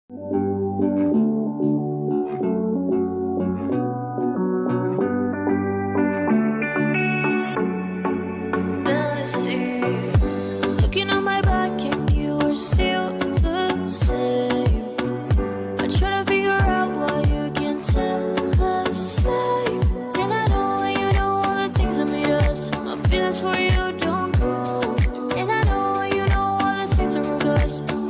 Looking on my back and you are still the same. I try to figure out why you can't tell us stay. And I know when you know all the things that made us. My feelings for you don't go. And I know when you know all the things that broke us.